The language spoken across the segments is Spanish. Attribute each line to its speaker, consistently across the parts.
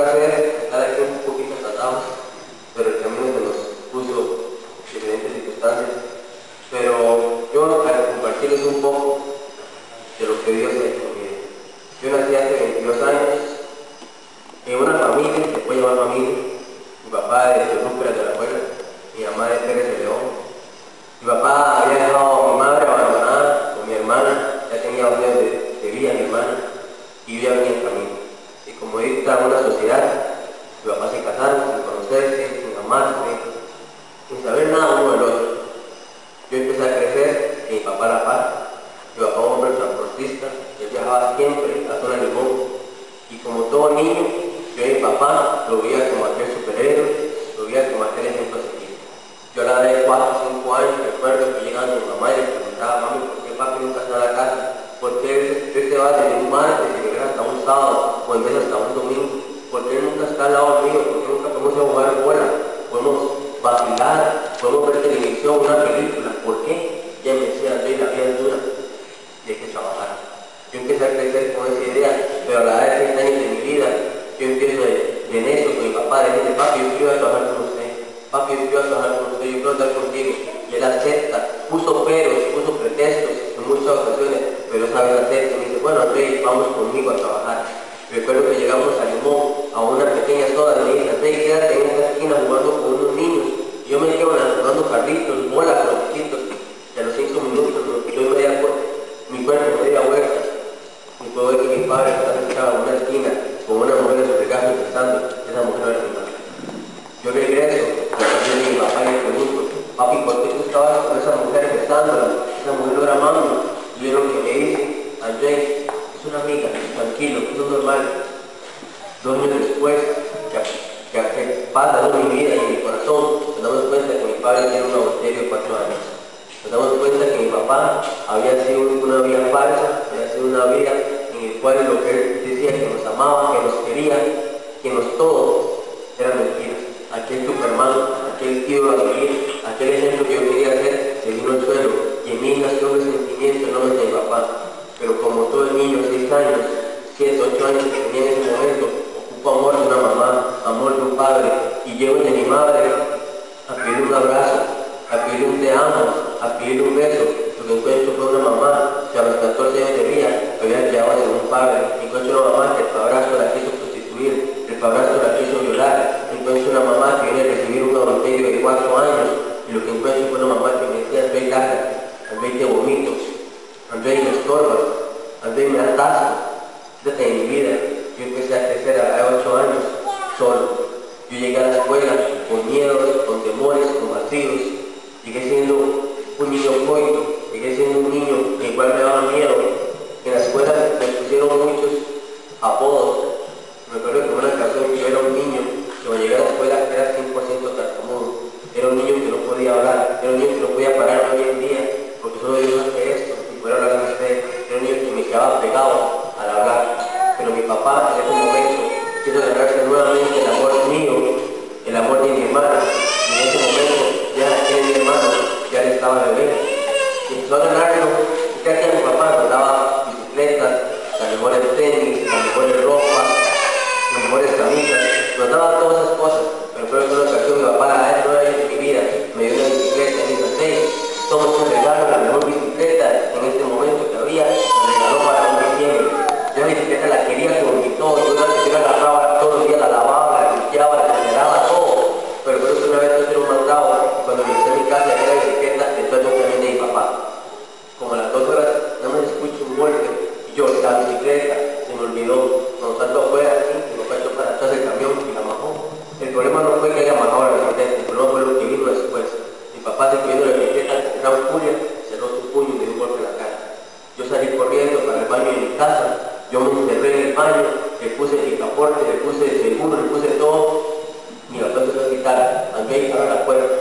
Speaker 1: placer estar aquí un poquito cansados, pero el camino se nos puso diferentes circunstancias. Pero yo para compartirles un poco de lo que Dios ha hecho en mi vida. Yo nací hace 22 años en una familia, se puede llamar familia. Mi papá de Rúperas de la Abuela, mi mamá de Pérez de León. Mi papá había dejado a mi madre abandonada con mi hermana, ya tenía 2 años de vida mi hermana, y yo ya venía en camino. Y como dicta una sociedad, mi papá se casaron sin conocerse, sin amarse, sin saber nada uno del otro. Yo empecé a crecer y mi papá a la par. Mi papá un hombre transportista, él viajaba siempre a Zona Limón. Y como todo niño, yo a mi papá lo veía como aquel superhéroe, lo veía como aquel ejemplo a seguir. Yo a la edad de 4 o 5 años recuerdo que llegaba mi mamá y le preguntaba: mami, ¿por qué papi nunca está en la casa? ¿Por qué él se va desde un martes y regresa hasta un sábado o en vez hasta un domingo? ¿Por qué él nunca está al lado mío? ¿Por qué nunca podemos ir a jugar bola? Podemos vacilar, podemos ver televisión, una película. ¿Por qué? Ya me decía: la vida es dura y hay que trabajar. Yo empecé a crecer con esa idea, pero a la edad de 30 años de mi vida, yo empiezo de necio con mi papá, de decirle: papi, yo quiero trabajar con usted, papi, yo quiero trabajar con usted, yo quiero estar contigo. Y él acepta, puso peros, puso pretextos en muchas ocasiones, pero esa vez acepta y me dice: bueno, Andrés, vamos conmigo a trabajar. Recuerdo que llegamos a Limón, a una pequeña zona, y me dice: Andrés, quédate en esta esquina jugando con unos niños. Y yo me quedo jugando carritos, bolas con los chiquitos, y a los 5 minutos yo me da mi cuerpo me dio vuelta. Y puedo ver que mi padre está sentado en una esquina con una mujer de su regazo pensando: esa mujer no era mi madre. Yo regreso, a mi papá y le pregunto: papi, ¿por qué tú estabas con esa mujer besándola? Esa mujer no era mami. Y yo lo que me dice: Andrés, es una amiga, tranquilo, eso es normal. 2 años después, que pasa en mi vida y en mi corazón, nos damos cuenta que mi padre tiene un adulterio de 4 años. Nos damos cuenta que mi papá había sido una vida falsa, había sido una vida en la cual lo que él decía que nos amaba, que nos quería, que nos todo, era mentira. Aquel Superman, aquel tío a vivir, aquel ejemplo que yo quería hacer, se vino al suelo, y en mí nació un sentimiento en nombre de mi papá. Pero como todo el niño, 6 años, 7, 8 años que tenía en ese momento, ocupo amor de una mamá, amor de un padre, y llego de mi madre a pedir un abrazo, a pedir un te amo, a pedir un beso. Lo que encuentro fue una mamá que a los 14 años de vida había quedado sin un padre. Encuentro una mamá que el padrastro la quiso prostituir, el padrastro la quiso violar. Encuentro una mamá que viene a recibir un adulterio de 4 años, y lo que encuentro fue una mamá que me decía: Andrés, lárgate, Andrés, te vomito, Andrés, me estorbas, Andrés, me das asco. Desde mi vida, yo empecé a crecer a la edad de 8 años solo. Yo llegué a la escuela con miedos, con temores, con vacíos. Llegué siendo un niño coito, llegué siendo un niño en el cual me daba miedo. En la escuela me pusieron muchos apodos. Me acuerdo que en una ocasión yo era un niño que cuando llegué a la escuela era 100% tartamudo. Era un niño que no podía hablar, era un niño que no podía parar hoy en día, porque solo Dios hace esto, y poder hablar con usted. Era un niño que me quedaba pegado al hablar. Pero mi papá en ese momento quiso ganarse nuevamente el amor mío, el amor de mi hermana. Y en ese momento ya aquel mi hermano ya le estaba bebé. Y empezó a ganarlo. ¿Qué hacía mi papá? Nos daba bicicletas, las mejores tenis, las mejores ropas, las mejores camisas. Nos daba todas esas cosas. Pero creo que en una ocasión mi papá, a la edad de 9 años de mi vida, me dio una bicicleta y me dijo: hey, toma un regalo, la mejor bicicleta en este momento que había. Me regaló para un diciembre. Yo la bicicleta la quería como mi todo. Yo la agarraba todos los días, la lavaba, la limpiaba, la generaba, todo. Pero creo que una vez yo era un mandado, y cuando regresé a mi casa y la bicicleta, entonces yo también de mi papá. Como a las 2 horas, no me escucho un golpe, y yo, la bicicleta, se me olvidó. Cuando salto afuera, así, mi papá echó para atrás el camión y la majó. El problema no fue que haya majado la bicicleta, el problema fue lo que vino después. Mi papá se pidió la bicicleta, era un furia, cerró su puño y me dio un golpe en la cara. Yo salí corriendo para el baño de mi casa. Yo me encerré en el baño, le puse el picaporte, le puse el seguro, le puse todo. Mi papá empezó a gritar: Andrés, abra la puerta,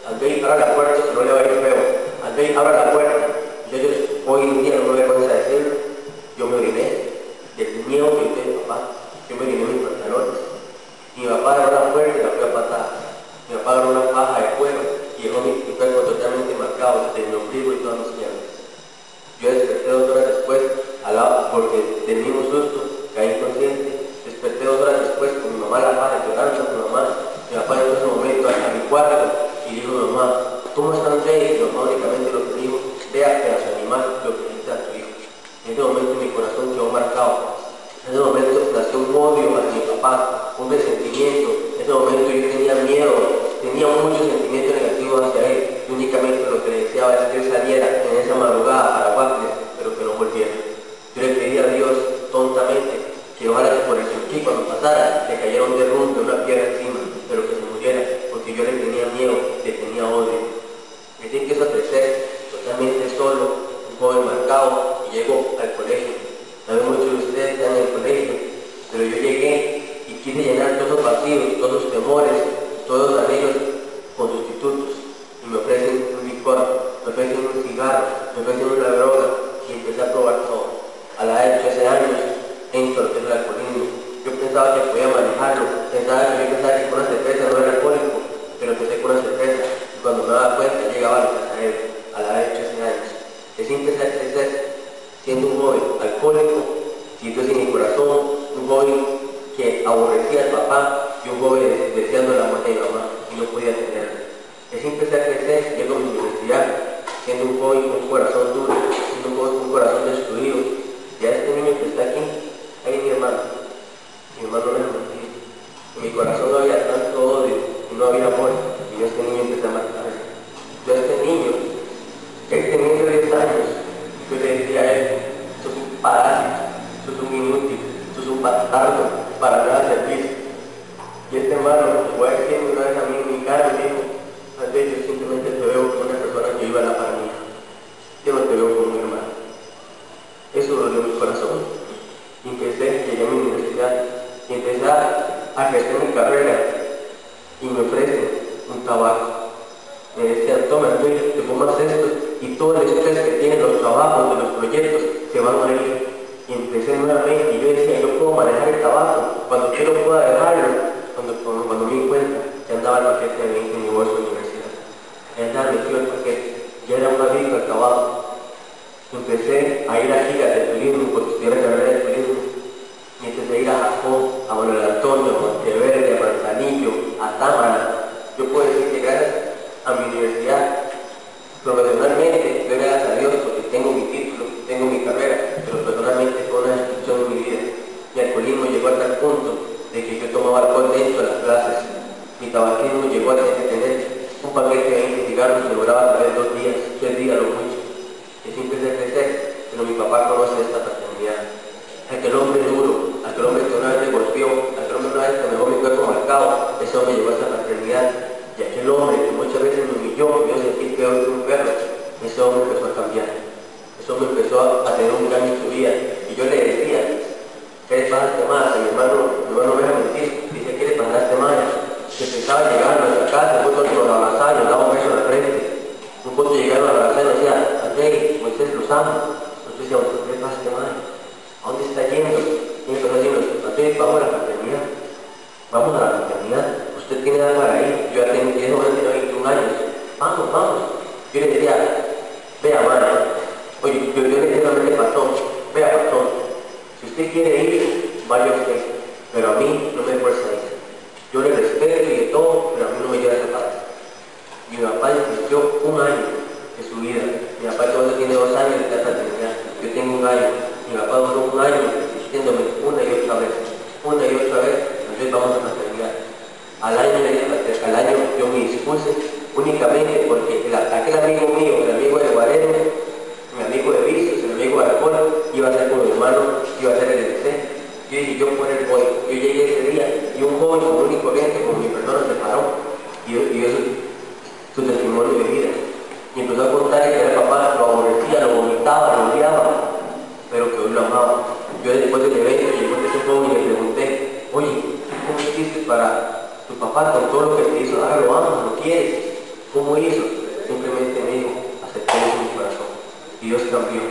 Speaker 1: Andrés, abra la puerta, que no le va a ir feo, Andrés, abra la puerta. Y yo hoy en día no me vergüenza decirlo, yo me oriné del miedo que yo tenía, papá. Yo me oriné mis pantalones. Y mi papá agarró la puerta y la fue a patar. Mi papá agarró una paja de fuego y dejó mi cuerpo totalmente marcado desde mi ombligo y todas mis piernas. Yo desperté 2 horas después, porque del mismo susto, caí inconsciente. Desperté 2 horas después con mi mamá un odio hacia mi papá, un resentimiento. En ese momento yo tenía miedo, tenía mucho sentimiento negativo hacia él. Y únicamente lo que le deseaba es que él saliera en esa madrugada para Guapiles, pero que no volviera. Yo le pedí a Dios tontamente que ojalá que por el Chonquí cuando pasara le cayera un derrumbe, una piedra encima, pero que se muriera, porque yo le tenía miedo, le tenía odio. Me tiene que crecer totalmente solo, un joven marcado, y llego al colegio. Saben muchos de ustedes están en el colegio, pero yo llegué y quise llenar todos los vacíos, todos los temores, todos los anhelos con sustitutos. Y me ofrecen un licor, me ofrecen un cigarro, me ofrecen una droga, y empecé a probar todo. A la edad de 13 años, entro al alcoholismo. Yo pensaba que podía manejarlo, yo pensaba que con una cerveza no era alcohólico, pero empecé con una cerveza, y cuando me daba cuenta llegaba a la casa de él, a la edad de 13 años. Es empecé a crecer, siendo un joven alcohólico, siendo sin mi corazón, un joven que aborrecía al papá, y un joven deseando la muerte de mi mamá, y no podía tenerla. Es empecé a crecer, llego a mi universidad, siendo un joven con un corazón duro, siendo un joven con un corazón destruido. Ya este niño que está aquí, ahí mi hermano no es mentira. En mi corazón no había tanto odio, y no había amor, y yo a este niño empecé a marcarse. Yo a este niño, que teniendo 10 años, yo le decía a él, sos un parásito, sos un inútil, sos un bastardo, para nada servir. Y este hermano, igual que una vez a mí en mi cara, me dijo, tal vez yo simplemente te veo como una persona que iba a la par mía. Yo no te veo como un hermano. Eso dolió mi corazón. Y llegué a mi universidad, y empecé a ejercer mi carrera, y me ofrecen un tabaco. Me decían, toma, te fumas esto, y todo el estrés que tienen los trabajos, de los proyectos, se van a ir. Y empecé nuevamente, y yo decía, yo puedo manejar el tabaco, cuando quiero pueda dejarlo. Cuando me di cuenta, ya andaba el paquete de 20 en mi bolso de universidad. Ya andaba metido el paquete, ya era una adicto al tabaco. Empecé a ir a giras de turismo, porque estudié la carrera de turismo, y empecé a ir a Japón, a Manuel Antonio, a Monteverde, a Manzanillo, a Támara. Yo puedo decir que gracias a mi universidad, profesionalmente, doy gracias a Dios porque tengo mi título, tengo mi carrera, pero personalmente fue una destrucción en mi vida. Mi alcoholismo llegó a tal punto de que yo tomaba alcohol dentro de las clases. Mi tabaquismo llegó a tener un paquete de 20 cigarros que lograba traer 2 días, 3 días lo mucho. Que siempre empecé a crecer, pero mi papá conoce esta paternidad. Aquel hombre duro, aquel hombre que una vez me golpeó, aquel hombre una vez que me dejó mi cuerpo marcado, ese hombre llevó a esa paternidad. Y aquel hombre que muchas veces me humilló, me hizo sentir peor que un perro, ese hombre empezó a cambiar. Ese hombre empezó a tener un cambio en su vida. Y yo le decía, ¿qué le pasa a este más? Mi hermano me deja mentir, dice, ¿qué le pasa a este más? Que pensaba llegar a nuestra casa, después cuando nos abrazaba y nos daba un beso en la frente. Un punto llegaron a abrazar y nos decía, André, Moisés los amo. Nosotros decíamos, ¿qué le pasa a este man? ¿A dónde está yendo? Y empezó a decirnos, André, vamos a la paternidad. Vamos a la paternidad. Usted tiene edad para ir. Yo ya tengo 21 años. Vamos. Yo le decía, vea, mano. Oye, yo le decía a pastor, vea, pastor, si usted quiere ir, vaya usted. Pero a mí no me fuerza a ir. Yo le respeto y de todo, pero a mí no me lleva esa parte. Mi papá insistió 1 año de su vida. Mi papá todavía tiene 2 años de paternidad. Yo tengo 1 año. Mi papá duró 1 año insistiéndome una y otra vez. Entonces vamos a paternidad. Al año yo me dispuse únicamente porque aquel amigo mío, el amigo de Guareno, mi amigo de vicios, el amigo de alcohol, iba a ser con mi hermano, iba a ser el EDC. Yo dije, yo por él voy. Yo llegué ese día y un joven común y corriente como mi persona se paró. Y eso su testimonio de vida. Y empezó a contar que el papá lo aborrecía, lo vomitaba, lo odiaba, pero que hoy lo amaba. Yo después del evento llegó ese joven y le pregunté, oye, ¿cómo hiciste para tu papá con todo lo que te hizo? Ahora lo amas, lo quieres. ¿Cómo hizo? Simplemente me dijo, acepté eso en mi corazón. Y Dios cambió.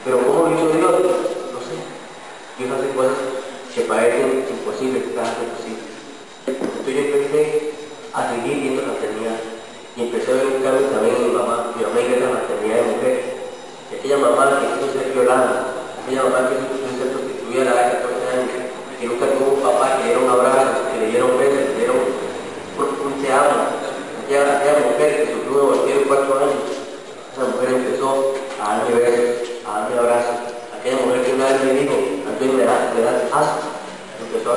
Speaker 1: Pero ¿cómo lo hizo Dios? No sé. Dios hace cosas que parecen imposibles, que hace posibles. Entonces yo empecé a seguir viendo la paternidad. Y empecé a ver un cambio también en mi mamá. Mi mamá ingresa a la maternidad de mujer. Y aquella mamá que quiso ser violada, aquella mamá que quiso ser prostituida a la edad de 14 años, que nunca tuvo un papá que le diera un abrazo, que le diera un beso, que le diera un te amo. Aquella mujer que sufrió un aborto de 4 años, esa mujer empezó a darme besos, a darme abrazos. Aquella mujer que una vez me dijo, Antonio, me das asco, empezó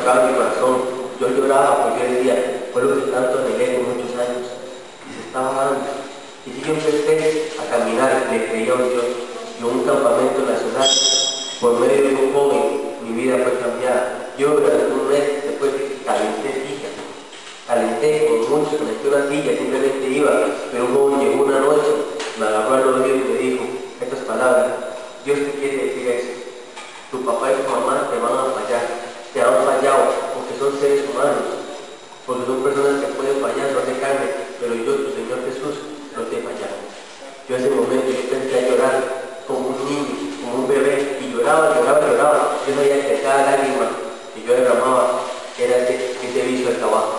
Speaker 1: tocaba mi corazón. Yo lloraba porque yo decía, fue lo que tanto anhelé por muchos años. Y se estaba dando. Y si yo empecé a caminar, le creía a un Dios. Y en un campamento nacional, por medio de un joven, mi vida fue cambiada. Yo durante un mes, después calenté sillas. Calenté con mucho, calenté una silla, simplemente iba. Pero un joven llegó una noche, me agarró al oído y me dijo estas palabras: Dios te quiere decir eso. Tu papá y tu mamá te van a fallar, te han fallado, porque son seres humanos, porque son personas que pueden fallar, no de carne, pero yo, tu Señor Jesús, no te he fallado. Yo en ese momento yo empecé a llorar como un niño, como un bebé, y lloraba, lloraba, lloraba. Yo sabía que cada lágrima que yo derramaba era ese viso de trabajo,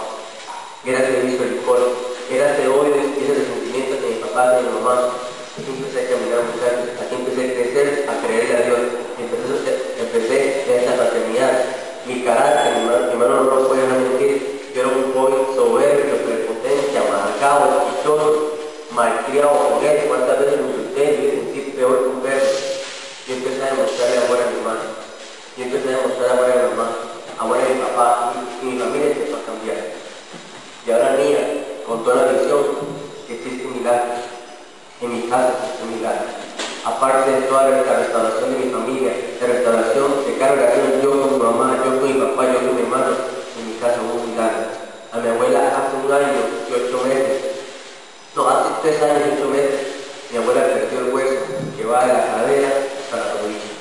Speaker 1: era ese viso de licor, era ese odio, ese resentimiento de mi papá, de mi mamá. Aquí empecé a caminar, muchachos, aquí empecé a crecer, a creerle a Dios, empecé en esta fraternidad. Mi carácter, mi hermano no lo puede mentir, yo era un joven soberbio, prepotente, amargado, dichoso, malcriado con él. Cuántas veces me insulté, yo me sentí peor que un perro. Yo empecé a demostrarle amor a mi hermano, yo empecé a demostrar amor a mi mamá, amor a mi papá, y mi familia empezó a cambiar. Y ahora mía, con toda la visión, que existe un milagro. En mi casa existe un milagro. Aparte de toda la restauración de mi familia, la restauración de cada relación, yo con mi mamá, yo con mi papá, yo con mi hermano, en mi casa hubo un milagro. A mi abuela hace 1 año y 8 meses, no, hace 3 años y 8 meses, mi abuela perdió el hueso que va de la cadera hasta la rodilla.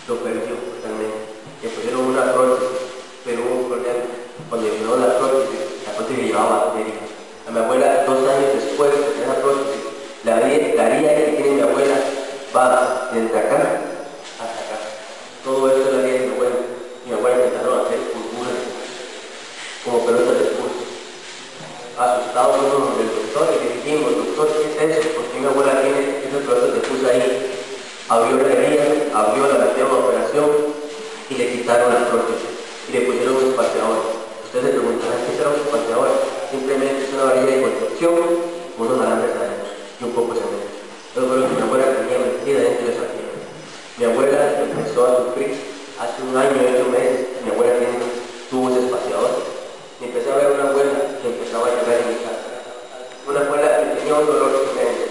Speaker 1: Lo perdió totalmente. Le pusieron una prótesis, pero hubo un problema. Cuando le pusieron la prótesis llevaba bacterias. A mi abuela, 2 años después de tener la prótesis, la herida que tiene mi abuela va desde acá hasta acá. Todo esto es la herida de mi abuela. Mi abuela empezaron a hacer burbujas como pelotas de fútbol. Asustados fuimos del doctor y le dijimos: doctor, ¿qué es eso? Porque mi abuela tiene esas pelotas de fútbol ahí. Abrió la herida, la metieron a operación y le quitaron la prótesis y le pusieron un espaciador. Ustedes se preguntarán: ¿qué será un espaciador? Simplemente es una varilla de construcción con unos alambres adentro y un poco de cemento. Pero mi abuela tenía metida dentro de esa piedra. Mi abuela empezó a sufrir hace 1 año y 8 meses. Mi abuela tuvo ese espaciador. Y empecé a ver una abuela que empezaba a llorar en mi casa. Una abuela que tenía un dolor tremendo.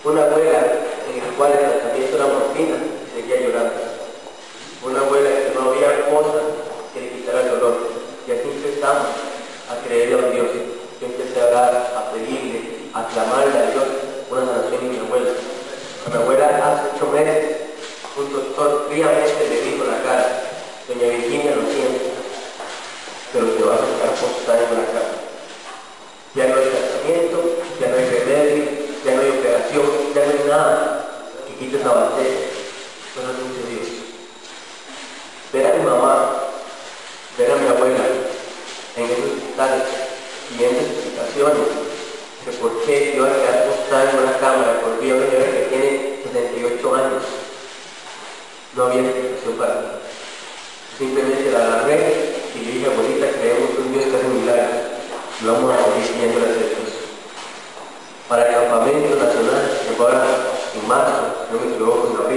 Speaker 1: Una abuela en la cual el tratamiento era morfina y seguía llorando. Una abuela que no había cosa que le quitara el dolor. Y así empezamos a creerle a Dios. Yo empecé a orar, a pedirle, a clamarle a Dios una sanación de mi abuela. A mi abuela hace 8 meses, un doctor fríamente le dijo en la cara: doña Virginia, lo siento, pero te vas a quedar postrada en la cara. Ya no hay tratamiento, ya no hay remedio, ya no hay operación, ya no hay nada que quite esa bacteria. Solo dice Dios. Ver a mi mamá, ver a mi abuela en esos hospitales y en esas situaciones, que por qué yo voy a quedar postrada en una cámara, porque yo veo que tiene 78 años. No había explicación para mí. Simplemente la agarré y le dije: abuelita, creemos que un Dios que hace milagros, y vamos a morir siguiendo la Dios. Para el campamento nacional, que fue ahora en marzo, no me equivoco, en abril.